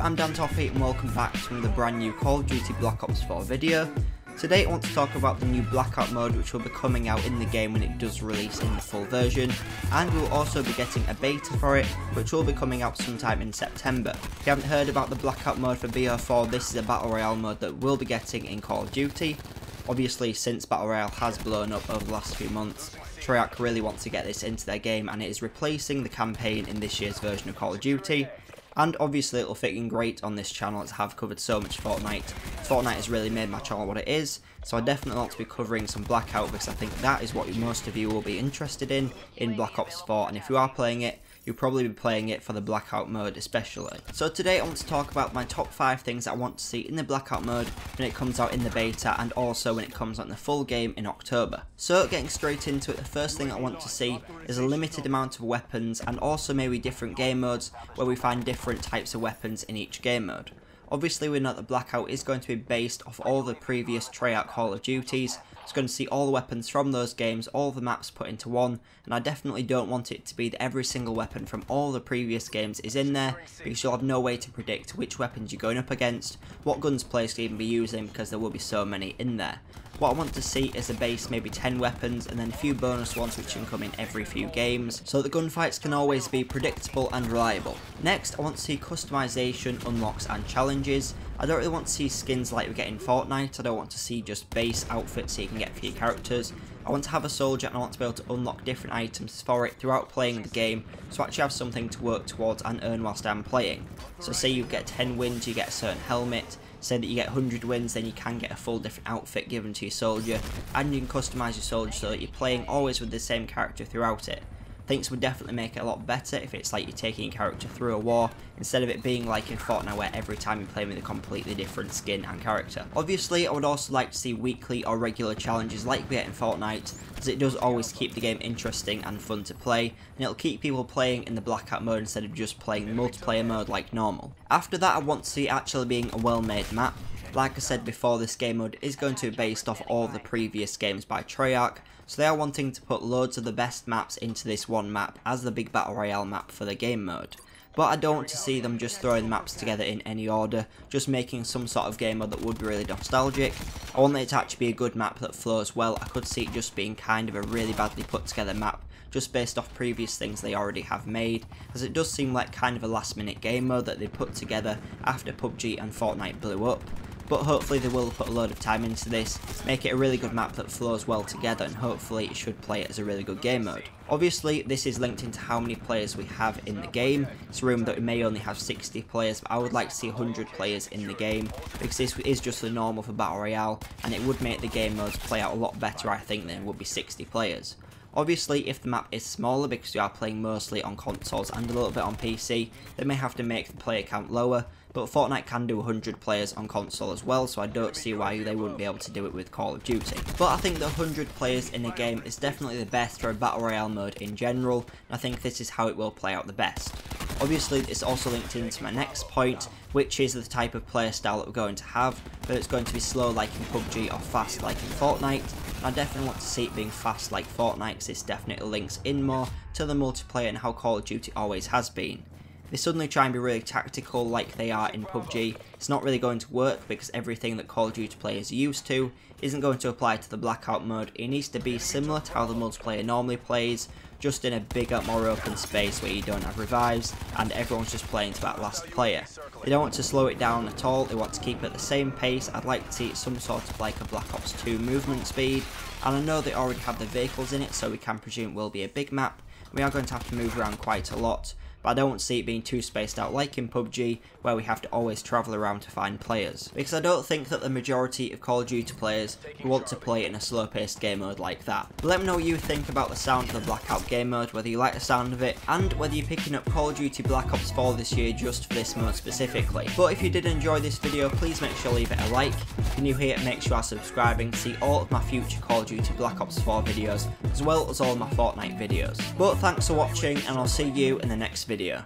I'm Dan Toffee and welcome back to another brand new Call of Duty Black Ops 4 video. Today I want to talk about the new Blackout mode which will be coming out in the game when it does release in the full version, and we'll also be getting a beta for it which will be coming out sometime in September. If you haven't heard about the Blackout mode for BO4, this is a Battle Royale mode that we'll be getting in Call of Duty. Obviously, since Battle Royale has blown up over the last few months, Treyarch really wants to get this into their game, and it is replacing the campaign in this year's version of Call of Duty. And obviously it will fit in great on this channel as I have covered so much Fortnite. Fortnite has really made my channel what it is, so I definitely want to be covering some Blackout because I think that is what most of you will be interested in Black Ops 4, and if you are playing it, you'll probably be playing it for the Blackout mode especially. So today I want to talk about my top 5 things I want to see in the Blackout mode when it comes out in the beta and also when it comes out in the full game in October. So getting straight into it, the first thing I want to see is a limited amount of weapons and also maybe different game modes where we find different types of weapons in each game mode. Obviously we know that Blackout is going to be based off all the previous Treyarch Call of Duties. It's going to see all the weapons from those games, all the maps put into one, and I definitely don't want it to be that every single weapon from all the previous games is in there, because you'll have no way to predict which weapons you're going up against, what guns players can even be using, because there will be so many in there. What I want to see is a base, maybe 10 weapons, and then a few bonus ones which can come in every few games, so that the gunfights can always be predictable and reliable. Next, I want to see customization, unlocks and challenges. I don't really want to see skins like we get in Fortnite. I don't want to see just base outfits so you can get for your characters. I want to have a soldier and I want to be able to unlock different items for it throughout playing the game, so I actually have something to work towards and earn whilst I'm playing. So say you get 10 wins, you get a certain helmet. Say that you get 100 wins, then you can get a full different outfit given to your soldier, and you can customise your soldier so that you're playing always with the same character throughout it. I think this would definitely make it a lot better if it's like you're taking your character through a war, instead of it being like in Fortnite where every time you play with a completely different skin and character. Obviously I would also like to see weekly or regular challenges like we get in Fortnite, as it does always keep the game interesting and fun to play, and it'll keep people playing in the Blackout mode instead of just playing the multiplayer mode like normal. After that I want to see it actually being a well-made map. Like I said before, this game mode is going to be based off all the previous games by Treyarch, so they are wanting to put loads of the best maps into this one map as the big Battle Royale map for the game mode. But I don't want to see them just throwing maps together in any order, just making some sort of game mode that would be really nostalgic. I want it to actually be a good map that flows well. I could see it just being kind of a really badly put together map, just based off previous things they already have made, as it does seem like kind of a last minute game mode that they put together after PUBG and Fortnite blew up. But hopefully they will put a load of time into this, make it a really good map that flows well together, and hopefully it should play it as a really good game mode. Obviously this is linked into how many players we have in the game. It's rumored that we may only have 60 players, but I would like to see 100 players in the game, because this is just the normal for Battle Royale, and it would make the game modes play out a lot better I think than it would be 60 players. Obviously if the map is smaller, because we are playing mostly on consoles and a little bit on PC, they may have to make the player count lower, but Fortnite can do 100 players on console as well, so I don't see why they wouldn't be able to do it with Call of Duty. But I think the 100 players in a game is definitely the best for a Battle Royale mode in general, and I think this is how it will play out the best. Obviously it's also linked into my next point, which is the type of player style that we're going to have, whether it's going to be slow like in PUBG or fast like in Fortnite. And I definitely want to see it being fast like Fortnite, because this definitely links in more to the multiplayer and how Call of Duty always has been. If they suddenly try and be really tactical like they are in PUBG, it's not really going to work, because everything that Call of Duty players are used to isn't going to apply to the Blackout mode. It needs to be similar to how the multiplayer normally plays, just in a bigger, more open space where you don't have revives and everyone's just playing to that last player. They don't want to slow it down at all, they want to keep it at the same pace. I'd like to see it some sort of like a Black Ops 2 movement speed, and I know they already have the vehicles in it, so we can presume it will be a big map. We are going to have to move around quite a lot, but I don't want to see it being too spaced out like in PUBG, where we have to always travel around to find players. Because I don't think that the majority of Call of Duty players want to play in a slow paced game mode like that. But let me know what you think about the sound of the Blackout game mode, whether you like the sound of it, and whether you're picking up Call of Duty Black Ops 4 this year just for this mode specifically. But if you did enjoy this video, please make sure to leave it a like. If you're new here, make sure you are subscribing to see all of my future Call of Duty Black Ops 4 videos, as well as all of my Fortnite videos. But thanks for watching, and I'll see you in the next video.